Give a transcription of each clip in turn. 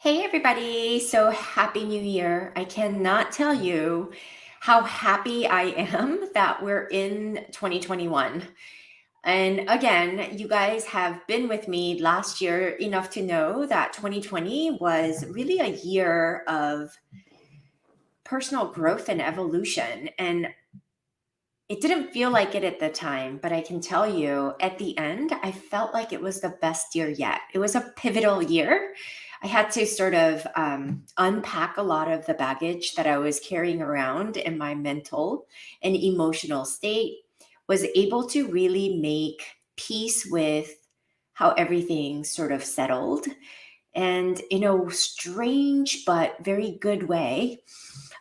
Hey everybody, so happy new year. I cannot tell you how happy I am that we're in 2021. And again, you guys have been with me last year enough to know that 2020 was really a year of personal growth and evolution. And it didn't feel like it at the time, but I can tell you at the end, I felt like it was the best year yet. It was a pivotal year. I had to sort of unpack a lot of the baggage that I was carrying around in my mental and emotional state, was able to really make peace with how everything sort of settled. And in a strange but very good way,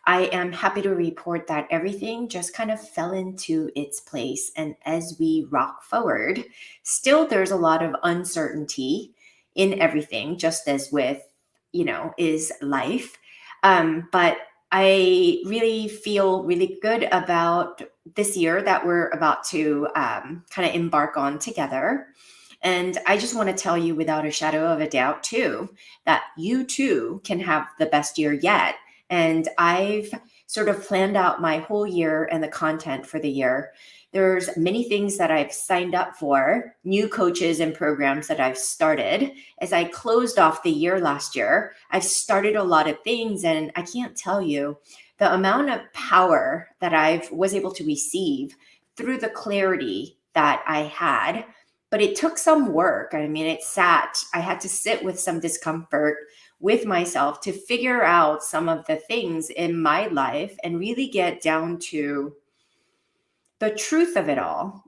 I am happy to report that everything just kind of fell into its place. And as we rock forward, still there's a lot of uncertainty in everything, just as with, is life. But I really feel really good about this year that we're about to kind of embark on together. And I just want to tell you without a shadow of a doubt, too, that you too can have the best year yet. And I've sort of planned out my whole year and the content for the year. There's many things that I've signed up for, new coaches and programs that I've started. As I closed off the year last year, I've started a lot of things, and I can't tell you the amount of power that I was able to receive through the clarity that I had. But it took some work. I mean, I had to sit with some discomfort with myself to figure out some of the things in my life and really get down to the truth of it all,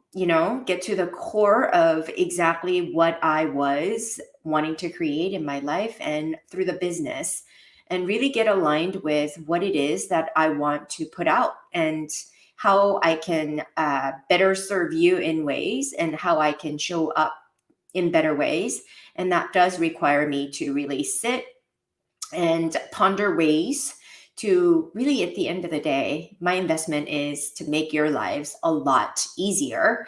get to the core of exactly what I was wanting to create in my life and through the business, and really get aligned with what it is that I want to put out and how I can better serve you in ways and how I can show up in better ways. And that does require me to really sit and ponder ways to really, at the end of the day, my investment is to make your lives a lot easier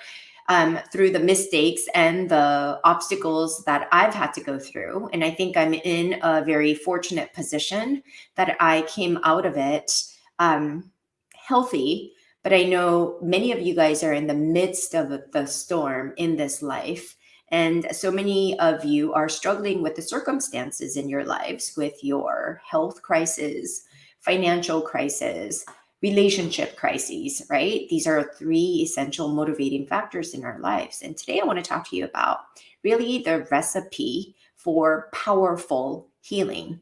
through the mistakes and the obstacles that I've had to go through. And I think I'm in a very fortunate position that I came out of it healthy. But I know many of you guys are in the midst of the storm in this life. And so many of you are struggling with the circumstances in your lives, with your health crisis, financial crisis, relationship crises, right? These are three essential motivating factors in our lives. And today I want to talk to you about really the recipe for powerful healing.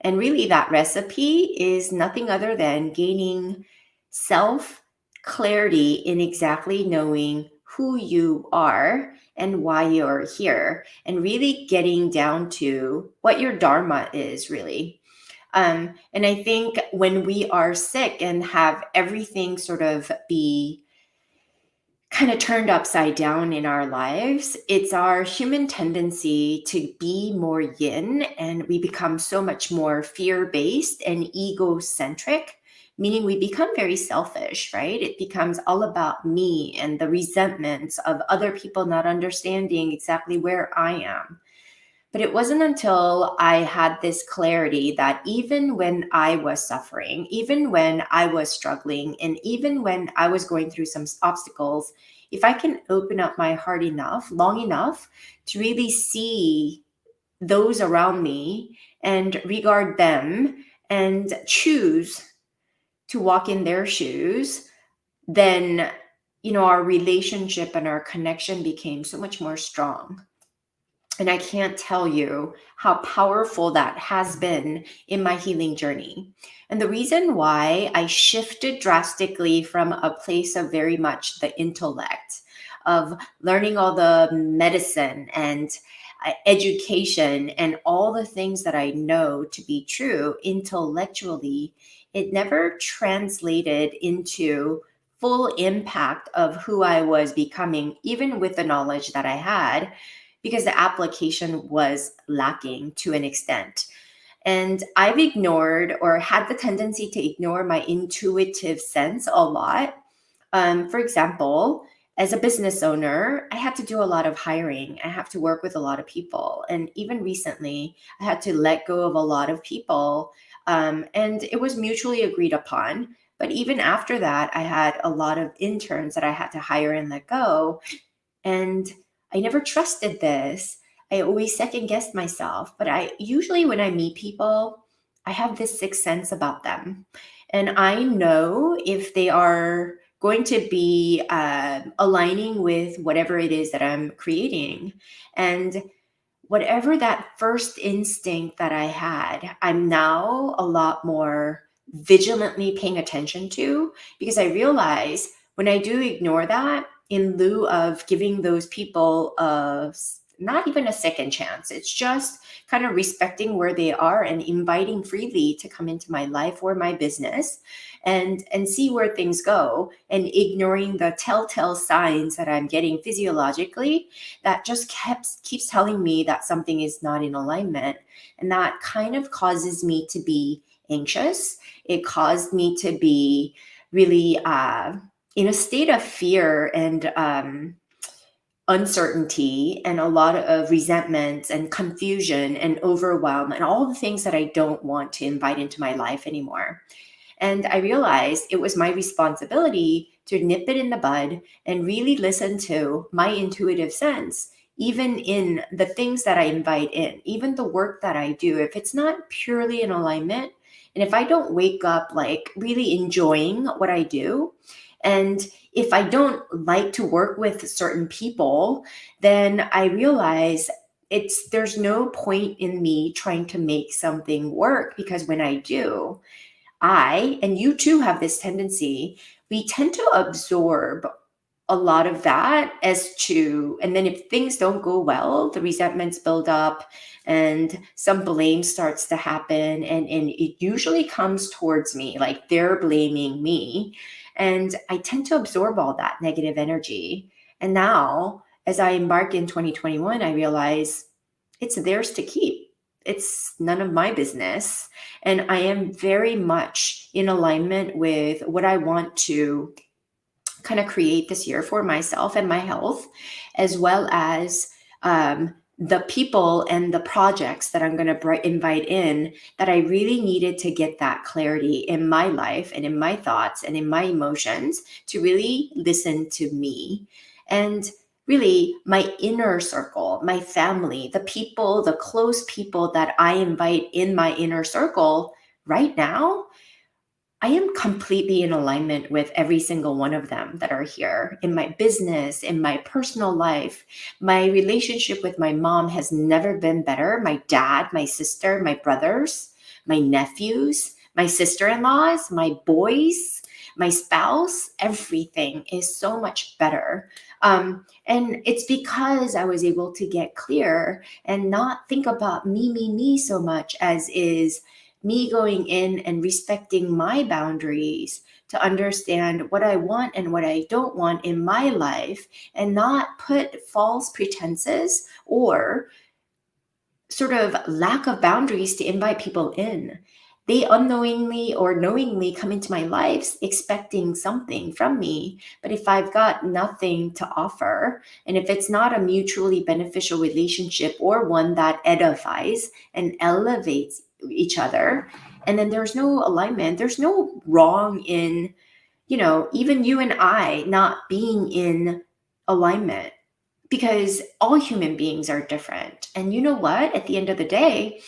And really, that recipe is nothing other than gaining self clarity in exactly knowing who you are and why you're here, and really getting down to what your dharma is, really. And I think when we are sick and have everything sort of be kind of turned upside down in our lives, it's our human tendency to be more yin, and we become so much more fear based and egocentric, meaning we become very selfish, right? It becomes all about me and the resentments of other people not understanding exactly where I am. But it wasn't until I had this clarity that even when I was suffering, even when I was struggling, and even when I was going through some obstacles, if I can open up my heart enough, long enough to really see those around me and regard them and choose to walk in their shoes, then, our relationship and our connection became so much more strong. And I can't tell you how powerful that has been in my healing journey. And the reason why I shifted drastically from a place of very much the intellect, of learning all the medicine and education and all the things that I know to be true intellectually, it never translated into full impact of who I was becoming, even with the knowledge that I had, because the application was lacking to an extent. And I've ignored, or had the tendency to ignore, my intuitive sense a lot. For example, as a business owner, I had to do a lot of hiring. I have to work with a lot of people. And even recently, I had to let go of a lot of people. And it was mutually agreed upon. But even after that, I had a lot of interns that I had to hire and let go. And I never trusted this. I always second guessed myself. But I usually, when I meet people, I have this sixth sense about them. And I know if they are going to be aligning with whatever it is that I'm creating. And whatever that first instinct that I had, I'm now a lot more vigilantly paying attention to, because I realize when I do ignore that in lieu of giving those people not even a second chance, it's just kind of respecting where they are and inviting freely to come into my life or my business and see where things go, and ignoring the telltale signs that I'm getting physiologically that just keeps telling me that something is not in alignment. And that kind of causes me to be anxious. It caused me to be really in a state of fear and uncertainty, and a lot of resentment and confusion and overwhelm, and all the things that I don't want to invite into my life anymore. And I realized it was my responsibility to nip it in the bud and really listen to my intuitive sense, even in the things that I invite in, even the work that I do. If it's not purely in alignment, and if I don't wake up like really enjoying what I do, and if I don't like to work with certain people, then I realize there's no point in me trying to make something work, because when I do, and you too have this tendency, we tend to absorb a lot of that and then if things don't go well, the resentments build up and some blame starts to happen. And it usually comes towards me, like they're blaming me. And I tend to absorb all that negative energy. And now, as I embark in 2021, I realize it's theirs to keep. It's none of my business. And I am very much in alignment with what I want to kind of create this year for myself and my health, as well as the people and the projects that I'm going to invite in, that I really needed to get that clarity in my life and in my thoughts and in my emotions, to really listen to me and really my inner circle, my family, the people, the close people that I invite in my inner circle right now. I am completely in alignment with every single one of them that are here in my business, in my personal life. My relationship with my mom has never been better. My dad, my sister, my brothers, my nephews, my sister in laws, my boys, my spouse, everything is so much better. And it's because I was able to get clear and not think about me so much, as is me going in and respecting my boundaries to understand what I want and what I don't want in my life, and not put false pretenses or sort of lack of boundaries to invite people in. They unknowingly or knowingly come into my life expecting something from me. But if I've got nothing to offer, and if it's not a mutually beneficial relationship or one that edifies and elevates each other, and then there's no alignment, there's no wrong in, even you and I not being in alignment, because all human beings are different. And you know what? At the end of the day,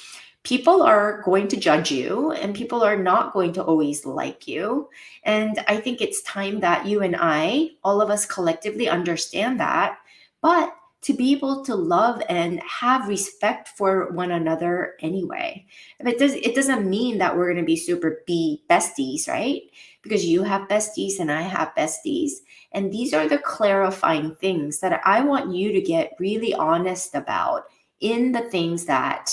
people are going to judge you and people are not going to always like you. And I think it's time that you and I, all of us collectively, understand that. But to be able to love and have respect for one another anyway. It doesn't mean that we're going to be super be besties, right? Because you have besties and I have besties. And these are the clarifying things that I want you to get really honest about in the things that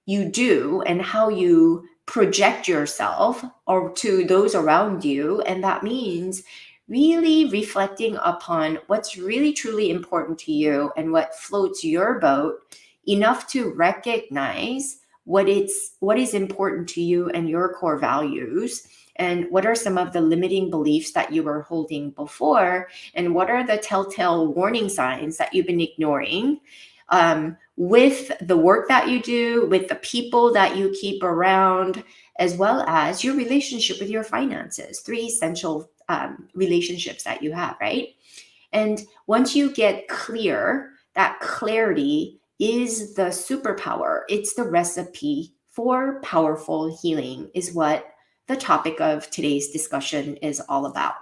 you do and how you project yourself or to those around you. And that means really reflecting upon what's really truly important to you and what floats your boat, enough to recognize what is important to you and your core values, And what are some of the limiting beliefs that you were holding before? And what are the telltale warning signs that you've been ignoring? With the work that you do, with the people that you keep around, as well as your relationship with your finances, three essential relationships that you have, right? And once you get clear, that clarity is the superpower. It's the recipe for powerful healing, is what the topic of today's discussion is all about.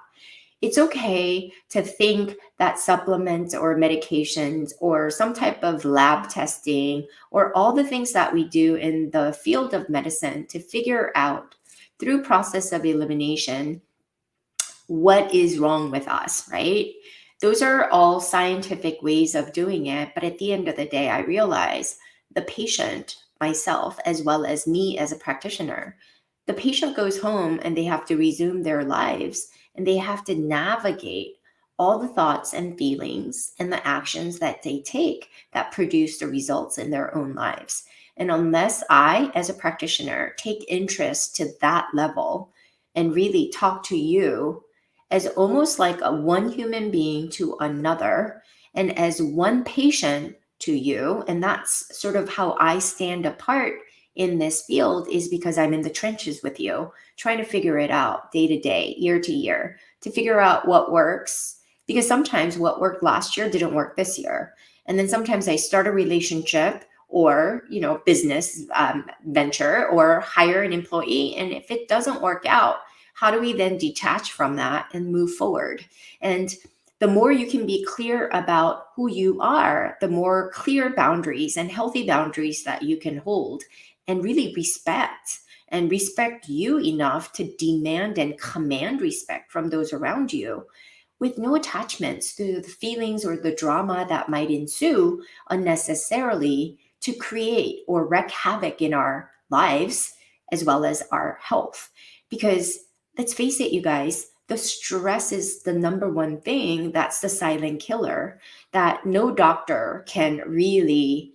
It's okay to think that supplements or medications or some type of lab testing or all the things that we do in the field of medicine to figure out through process of elimination what is wrong with us, right? Those are all scientific ways of doing it. But at the end of the day, I realize the patient, myself, as well as me as a practitioner, the patient goes home and they have to resume their lives and they have to navigate all the thoughts and feelings and the actions that they take that produce the results in their own lives. And unless I, as a practitioner, take interest to that level and really talk to you as almost like a one human being to another and as one patient to you, and that's sort of how I stand apart in this field, is because I'm in the trenches with you trying to figure it out day to day, year to year, to figure out what works, because sometimes what worked last year didn't work this year. And then sometimes I start a relationship or business venture or hire an employee, and if it doesn't work out, how do we then detach from that and move forward? And the more you can be clear about who you are, the more clear boundaries and healthy boundaries that you can hold and really respect you enough to demand and command respect from those around you with no attachments to the feelings or the drama that might ensue unnecessarily to create or wreak havoc in our lives as well as our health. Because let's face it, you guys, the stress is the number one thing that's the silent killer that no doctor can really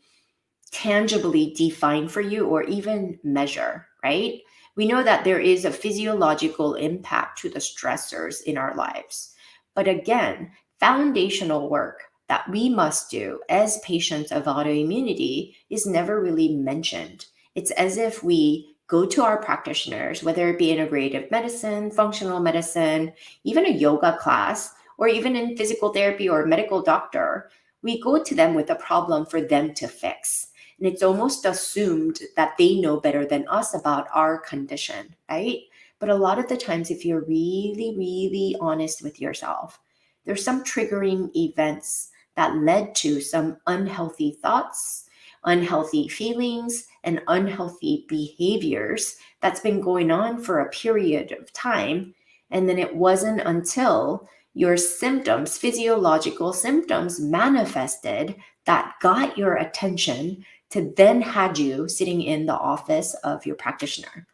tangibly define for you or even measure, right? We know that there is a physiological impact to the stressors in our lives. But again, foundational work that we must do as patients of autoimmunity is never really mentioned. It's as if we go to our practitioners, whether it be integrative medicine, functional medicine, even a yoga class, or even in physical therapy or medical doctor, we go to them with a problem for them to fix. And it's almost assumed that they know better than us about our condition, right? But a lot of the times, if you're really, really honest with yourself, there's some triggering events that led to some unhealthy thoughts, unhealthy feelings, and unhealthy behaviors that's been going on for a period of time. And then it wasn't until your symptoms, physiological symptoms manifested that got your attention to then had you sitting in the office of your practitioner.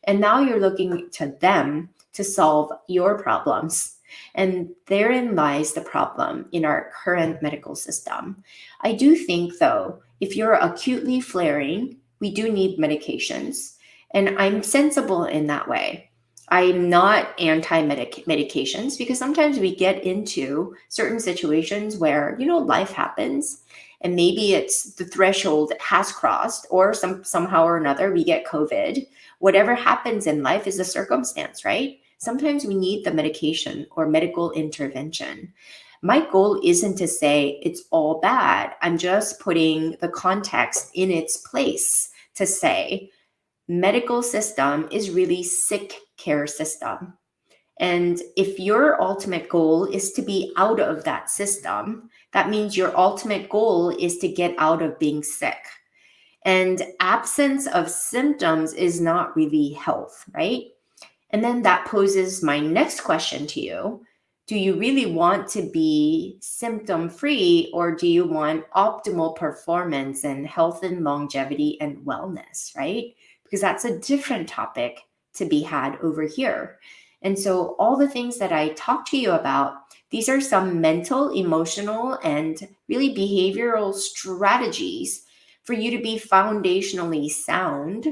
And now you're looking to them to solve your problems. And therein lies the problem in our current medical system. I do think, though, if you're acutely flaring, we do need medications. And I'm sensible in that way. I'm not anti-medications because sometimes we get into certain situations where, life happens and maybe it's the threshold has crossed or somehow or another we get COVID. Whatever happens in life is a circumstance, right? Sometimes we need the medication or medical intervention. My goal isn't to say it's all bad. I'm just putting the context in its place to say medical system is really sick care system. And if your ultimate goal is to be out of that system, that means your ultimate goal is to get out of being sick. And absence of symptoms is not really health, right? And then that poses my next question to you. Do you really want to be symptom free, or do you want optimal performance and health and longevity and wellness, right? Because that's a different topic to be had over here. And so all the things that I talked to you about, these are some mental, emotional, and really behavioral strategies for you to be foundationally sound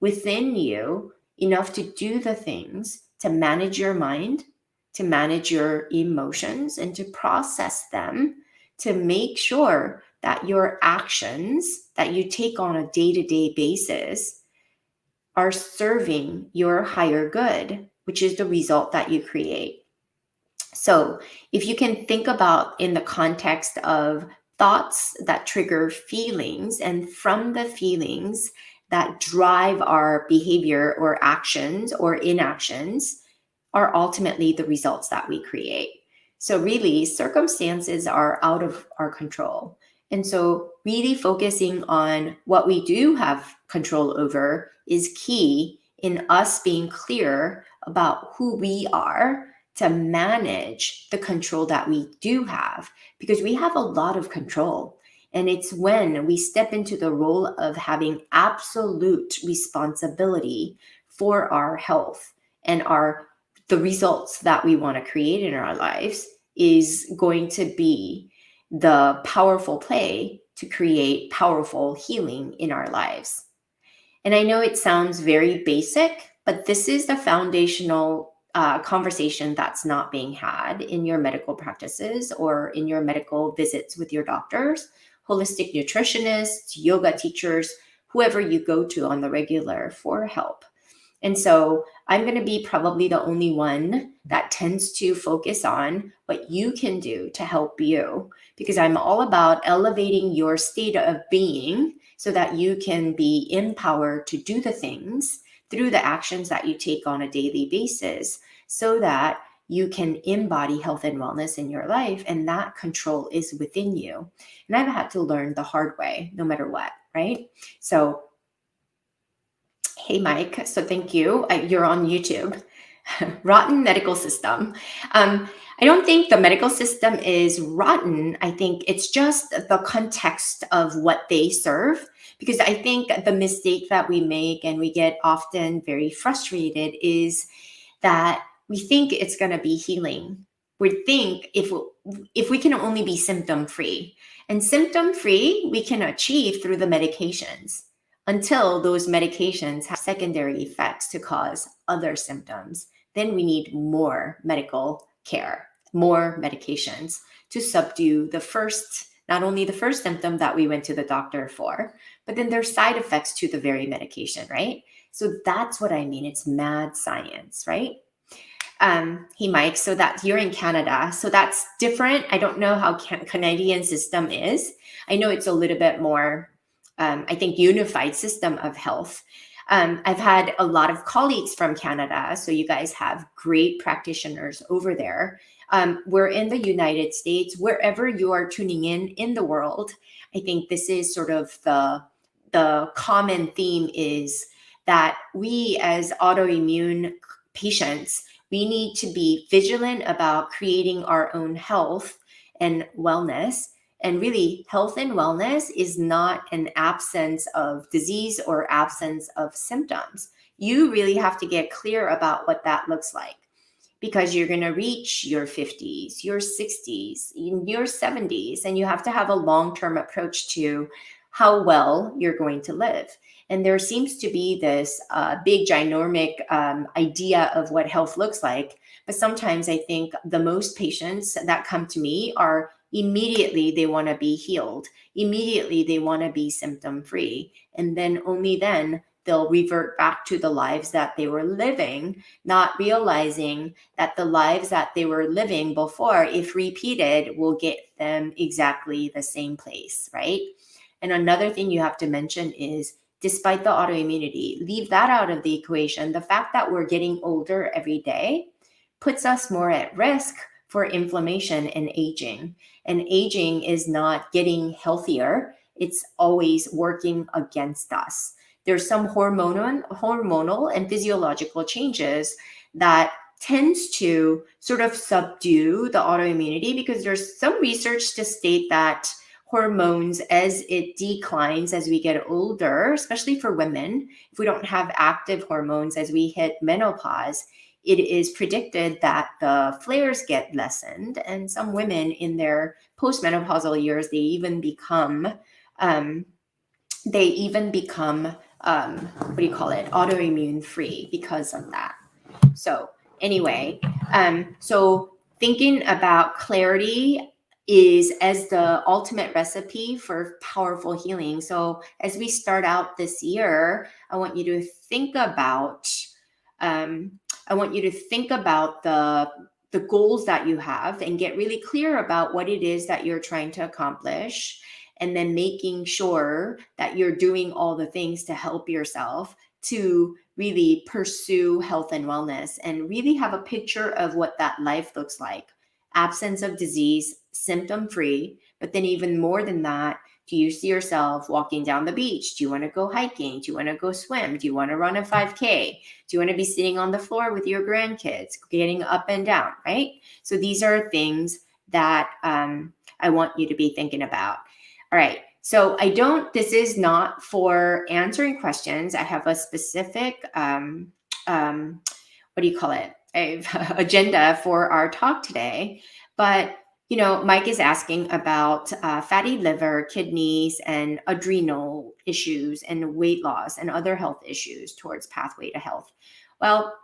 within you enough to do the things to manage your mind, to manage your emotions, and to process them, to make sure that your actions that you take on a day-to-day basis are serving your higher good, which is the result that you create. So if you can think about in the context of thoughts that trigger feelings, and from the feelings that drive our behavior or actions or inactions, are ultimately the results that we create. So really, circumstances are out of our control. And so really focusing on what we do have control over is key in us being clear about who we are to manage the control that we do have, because we have a lot of control. And it's when we step into the role of having absolute responsibility for our health and the results that we want to create in our lives is going to be the powerful play to create powerful healing in our lives. And I know it sounds very basic, but this is the foundational conversation that's not being had in your medical practices or in your medical visits with your doctors, holistic nutritionists, yoga teachers, whoever you go to on the regular for help. And so I'm going to be probably the only one that tends to focus on what you can do to help you, because I'm all about elevating your state of being so that you can be empowered to do the things through the actions that you take on a daily basis, so that you can embody health and wellness in your life, and that control is within you. And I've had to learn the hard way, no matter what, right? So hey, Mike. So thank you. You're on YouTube. Rotten medical system. I don't think the medical system is rotten. I think it's just the context of what they serve. Because I think the mistake that we make, and we get often very frustrated, is that we think it's going to be healing. We think if we can only be symptom free, and symptom free we can achieve through the medications, until those medications have secondary effects to cause other symptoms. Then we need more medical care, more medications to subdue not only the first symptom that we went to the doctor for, but then there's side effects to the very medication, right? So that's what I mean. It's mad science, right? Hey, Mike, so that you're in Canada, so that's different. I don't know how Canadian system is. I know it's a little bit more I think, unified system of health. I've had a lot of colleagues from Canada, so you guys have great practitioners over there. We're in the United States, wherever you are tuning in the world. I think this is sort of the common theme, is that we as autoimmune patients, we need to be vigilant about creating our own health and wellness. And really, health and wellness is not an absence of disease or absence of symptoms. You really have to get clear about what that looks like, because you're going to reach your 50s, your 60s, your 70s, and you have to have a long-term approach to how well you're going to live. And there seems to be this big, ginormic idea of what health looks like. But sometimes I think the most patients that come to me are immediately they want to be healed. Immediately they want to be symptom free. And then only then they'll revert back to the lives that they were living, not realizing that the lives that they were living before, if repeated, will get them exactly the same place, right? And another thing you have to mention is, despite the autoimmunity, leave that out of the equation. The fact that we're getting older every day puts us more at risk for inflammation and aging. And aging is not getting healthier. It's always working against us. There's some hormonal and physiological changes that tends to sort of subdue the autoimmunity, because there's some research to state that hormones, as it declines as we get older, especially for women, if we don't have active hormones as we hit menopause, it is predicted that the flares get lessened. And some women in their postmenopausal years, they even become autoimmune free because of that. So Anyway, so thinking about clarity is as the ultimate recipe for powerful healing. So as we start out this year, I want you to think about um, the goals that you have and get really clear about what it is that you're trying to accomplish, and then making sure that you're doing all the things to help yourself to really pursue health and wellness and really have a picture of what that life looks like. Absence of disease, symptom free, but then even more than that, do you see yourself walking down the beach? Do you want to go hiking? Do you want to go swim? Do you want to run a 5K? Do you want to be sitting on the floor with your grandkids, getting up and down, right? So these are things that I want you to be thinking about. All right. So this is not for answering questions. I have a specific, what do you call it? Agenda for our talk today. But, Mike is asking about fatty liver, kidneys, and adrenal issues and weight loss and other health issues towards pathway to health. Well,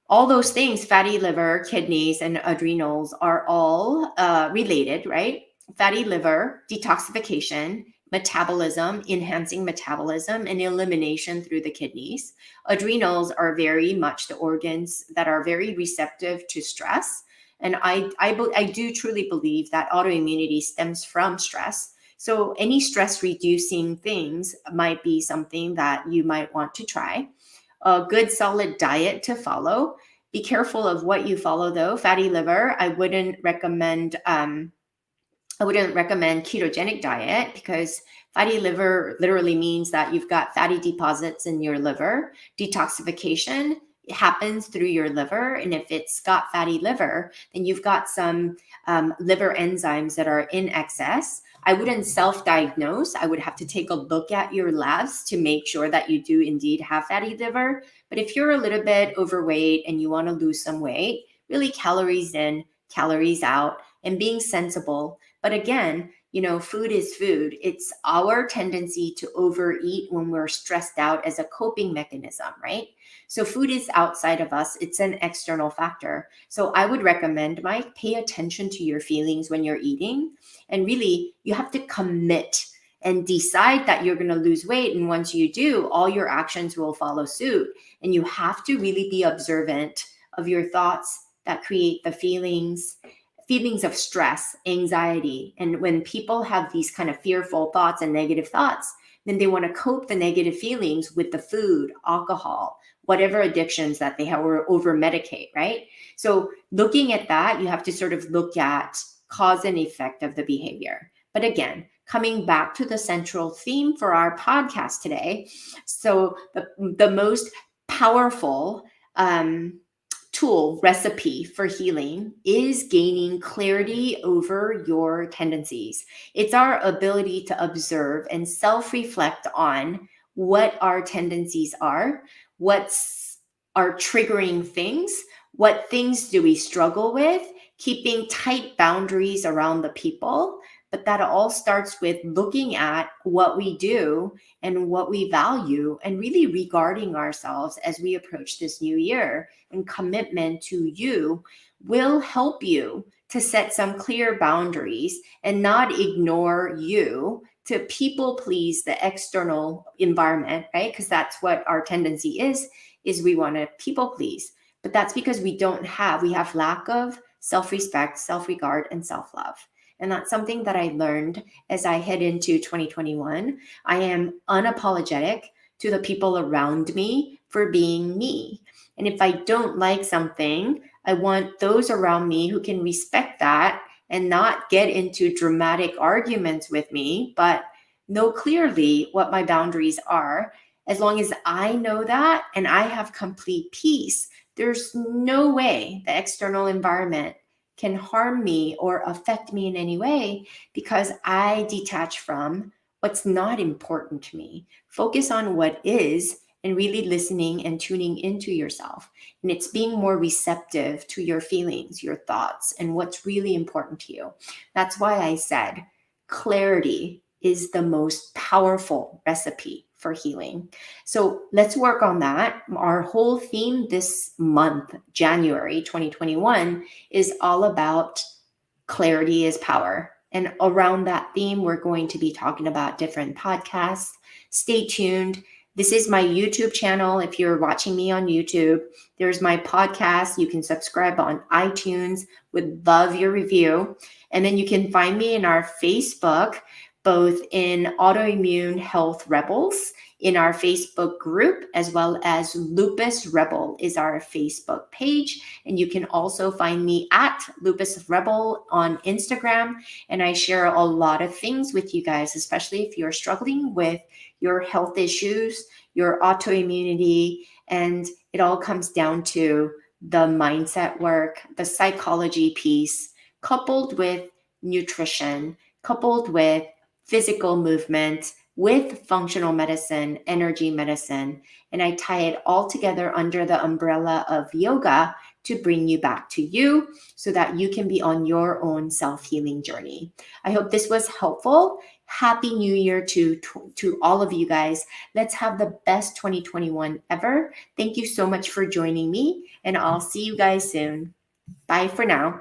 all those things, fatty liver, kidneys, and adrenals, are all related, right? Fatty liver, detoxification, metabolism, enhancing metabolism, and elimination through the kidneys. Adrenals are very much the organs that are very receptive to stress. And I do truly believe that autoimmunity stems from stress. So any stress reducing things might be something that you might want to try. A good solid diet to follow. Be careful of what you follow though. Fatty liver, I wouldn't recommend ketogenic diet, because fatty liver literally means that you've got fatty deposits in your liver. Detoxification happens through your liver. And if it's got fatty liver, then you've got some liver enzymes that are in excess. I wouldn't self-diagnose. I would have to take a look at your labs to make sure that you do indeed have fatty liver. But if you're a little bit overweight and you want to lose some weight, really calories in, calories out, and being sensible. But again, food is food. It's our tendency to overeat when we're stressed out as a coping mechanism, right? So food is outside of us. It's an external factor. So I would recommend, Mike, pay attention to your feelings when you're eating. And really, you have to commit and decide that you're going to lose weight. And once you do, all your actions will follow suit. And you have to really be observant of your thoughts that create the feelings of stress, anxiety. And when people have these kind of fearful thoughts and negative thoughts, then they want to cope the negative feelings with the food, alcohol, whatever addictions that they have, or over medicate, right? So looking at that, you have to sort of look at cause and effect of the behavior. But again, coming back to the central theme for our podcast today. So the most powerful recipe for healing is gaining clarity over your tendencies. It's our ability to observe and self-reflect on what our tendencies are, what's our triggering things, what things do we struggle with, keeping tight boundaries around the people. But that all starts with looking at what we do and what we value, and really regarding ourselves as we approach this new year. And commitment to you will help you to set some clear boundaries and not ignore you to people please the external environment, right? Because that's what our tendency is we want to people please. But that's because we have lack of self-respect, self-regard, and self-love. And that's something that I learned as I head into 2021. I am unapologetic to the people around me for being me. And if I don't like something, I want those around me who can respect that and not get into dramatic arguments with me, but know clearly what my boundaries are. As long as I know that and I have complete peace, there's no way the external environment can harm me or affect me in any way, because I detach from what's not important to me. Focus on what is, and really listening and tuning into yourself. And it's being more receptive to your feelings, your thoughts, and what's really important to you. That's why I said clarity is the most powerful recipe for healing. So let's work on that. Our whole theme this month, January 2021, is all about clarity is power. And around that theme, we're going to be talking about different podcasts. Stay tuned. This is my YouTube channel. If you're watching me on YouTube, there's my podcast. You can subscribe on iTunes. Would love your review. And then you can find me in our Facebook, both in Autoimmune Health Rebels in our Facebook group, as well as Lupus Rebel is our Facebook page. And you can also find me at Lupus Rebel on Instagram. And I share a lot of things with you guys, especially if you're struggling with your health issues, your autoimmunity, and it all comes down to the mindset work, the psychology piece, coupled with nutrition, coupled with physical movement, with functional medicine, energy medicine. And I tie it all together under the umbrella of yoga to bring you back to you so that you can be on your own self-healing journey. I hope this was helpful. Happy New Year to all of you guys. Let's have the best 2021 ever. Thank you so much for joining me, and I'll see you guys soon. Bye for now.